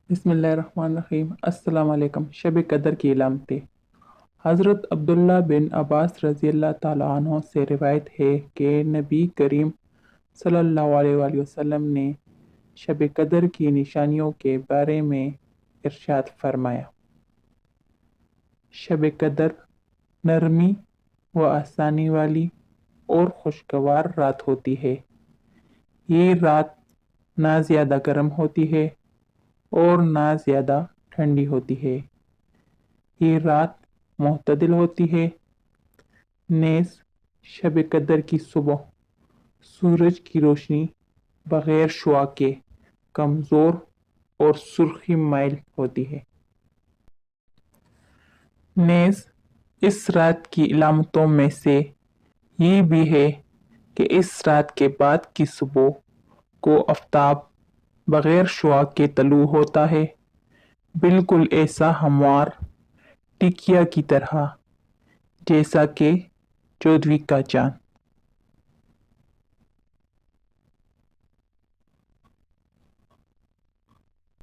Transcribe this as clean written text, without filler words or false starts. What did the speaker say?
بسم اللہ الرحمن الرحیم۔ السلام علیکم۔ شب قدر کی علامتیں۔ حضرت عبداللہ بن عباس رضی اللہ تعالیٰ عنہ سے روایت ہے کہ نبی کریم صلی اللہ علیہ وآلہ وسلم نے شب قدر کی نشانیوں کے بارے میں ارشاد فرمایا: شب قدر نرمی و آسانی والی اور خوشگوار رات ہوتی ہے۔ یہ رات نہ زیادہ گرم ہوتی ہے اور نہ زیادہ ٹھنڈی ہوتی ہے۔ یہ رات معتدل ہوتی ہے۔ نیز شب قدر کی صبح سورج کی روشنی بغیر شعاع کے کمزور اور سرخی مائل ہوتی ہے۔ نیز اس رات کی علامتوں میں سے یہ بھی ہے کہ اس رات کے بعد کی صبح کو آفتاب بغیر شعاع کے طلوع ہوتا ہے، بالکل ایسا ہموار ٹکیا کی طرح جیسا کہ 14ویں کا چاند۔